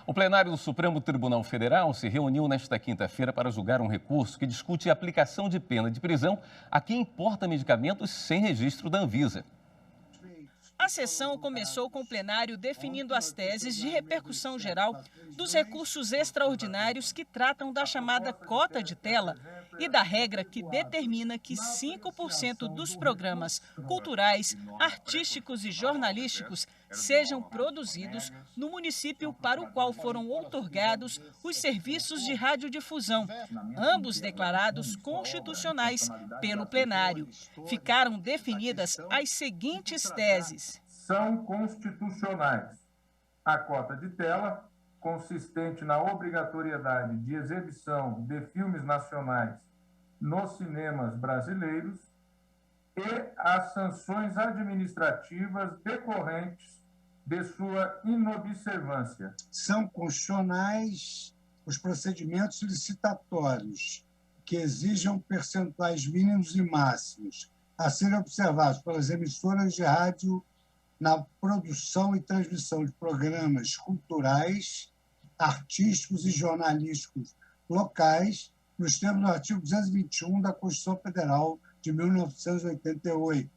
O plenário do Supremo Tribunal Federal se reuniu nesta quinta-feira para julgar um recurso que discute a aplicação de pena de prisão a quem importa medicamentos sem registro da Anvisa. A sessão começou com o plenário definindo as teses de repercussão geral dos recursos extraordinários que tratam da chamada cota de tela e da regra que determina que 5% dos programas culturais, artísticos e jornalísticos sejam produzidos no município para o qual foram outorgados os serviços de radiodifusão, ambos declarados constitucionais pelo plenário. Ficaram definidas as seguintes teses. São constitucionais a cota de tela, consistente na obrigatoriedade de exibição de filmes nacionais nos cinemas brasileiros, e as sanções administrativas decorrentes de sua inobservância. São constitucionais os procedimentos licitatórios que exijam percentuais mínimos e máximos a serem observados pelas emissoras de rádio na produção e transmissão de programas culturais, artísticos e jornalísticos locais, nos termos do artigo 221 da Constituição Federal de 1988.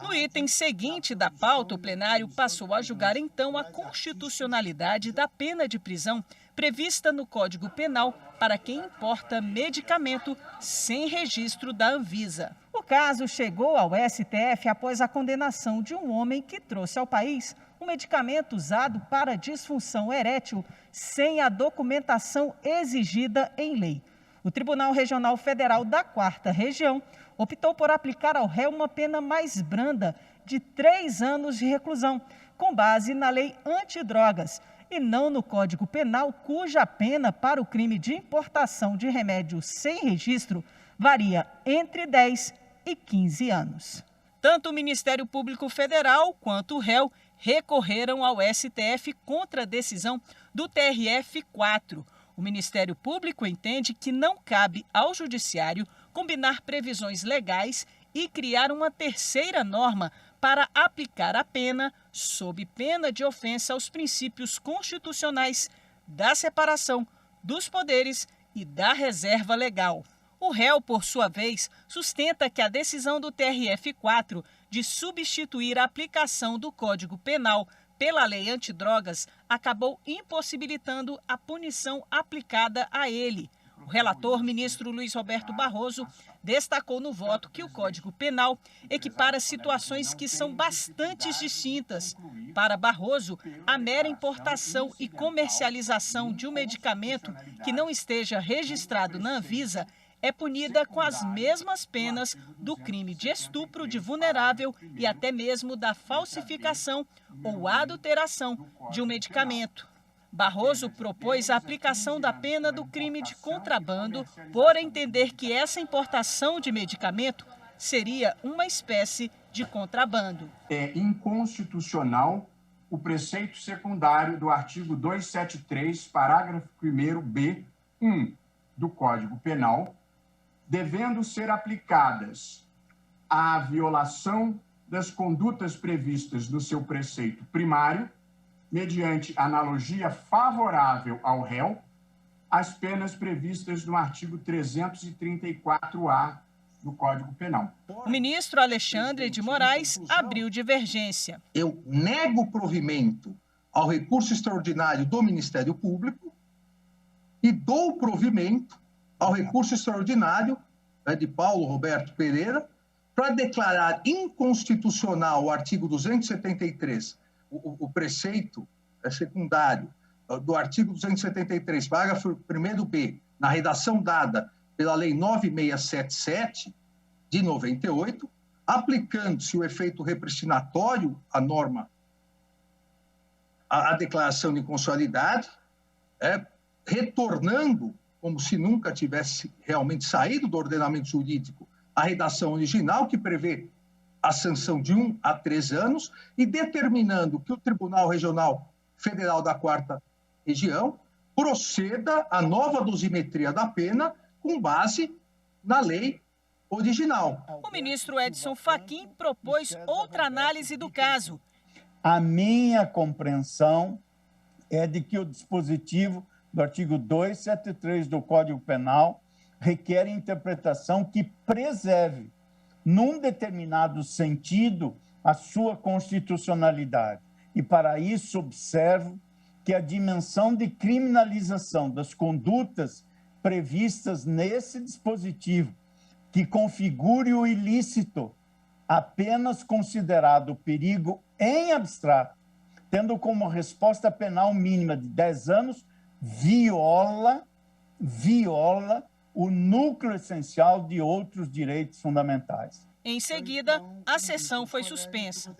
No item seguinte da pauta, o plenário passou a julgar então a constitucionalidade da pena de prisão prevista no Código Penal para quem importa medicamento sem registro da Anvisa. O caso chegou ao STF após a condenação de um homem que trouxe ao país um medicamento usado para disfunção erétil sem a documentação exigida em lei. O Tribunal Regional Federal da 4ª Região optou por aplicar ao réu uma pena mais branda de 3 anos de reclusão, com base na lei antidrogas, e não no Código Penal, cuja pena para o crime de importação de remédio sem registro varia entre 10 e 15 anos. Tanto o Ministério Público Federal quanto o réu recorreram ao STF contra a decisão do TRF4. O Ministério Público entende que não cabe ao Judiciário combinar previsões legais e criar uma terceira norma para aplicar a pena sob pena de ofensa aos princípios constitucionais da separação dos poderes e da reserva legal. O réu, por sua vez, sustenta que a decisão do TRF4 de substituir a aplicação do Código Penal pela lei antidrogas acabou impossibilitando a punição aplicada a ele. O relator, ministro Luiz Roberto Barroso, destacou no voto que o Código Penal equipara situações que são bastante distintas. Para Barroso, a mera importação e comercialização de um medicamento que não esteja registrado na Anvisa é punida com as mesmas penas do crime de estupro de vulnerável e até mesmo da falsificação ou adulteração de um medicamento. Barroso propôs a aplicação da pena do crime de contrabando por entender que essa importação de medicamento seria uma espécie de contrabando. É inconstitucional o preceito secundário do artigo 273, parágrafo 1º B1 do Código Penal, devendo ser aplicadas à violação das condutas previstas no seu preceito primário, mediante analogia favorável ao réu, as penas previstas no artigo 334-A do Código Penal. O ministro Alexandre de Moraes abriu divergência. Eu nego o provimento ao recurso extraordinário do Ministério Público e dou provimento ao recurso extraordinário de Paulo Roberto Pereira para declarar inconstitucional o artigo 273, o preceito secundário do artigo 273, parágrafo 1º B, na redação dada pela Lei 9677, de 98, aplicando-se o efeito repristinatório à norma, à declaração de inconstitucionalidade, retornando, como se nunca tivesse realmente saído do ordenamento jurídico, a redação original, que prevê a sanção de 1 a 3 anos, e determinando que o Tribunal Regional Federal da 4ª Região proceda à nova dosimetria da pena com base na lei original. O ministro Edson Fachin propôs outra análise do caso. A minha compreensão é de que o dispositivo do artigo 273 do Código Penal requer interpretação que preserve, num determinado sentido, a sua constitucionalidade. E, para isso, observo que a dimensão de criminalização das condutas previstas nesse dispositivo, que configure o ilícito apenas considerado perigo em abstrato, tendo como resposta penal mínima de 10 anos, viola o núcleo essencial de outros direitos fundamentais. Em seguida, a sessão foi suspensa.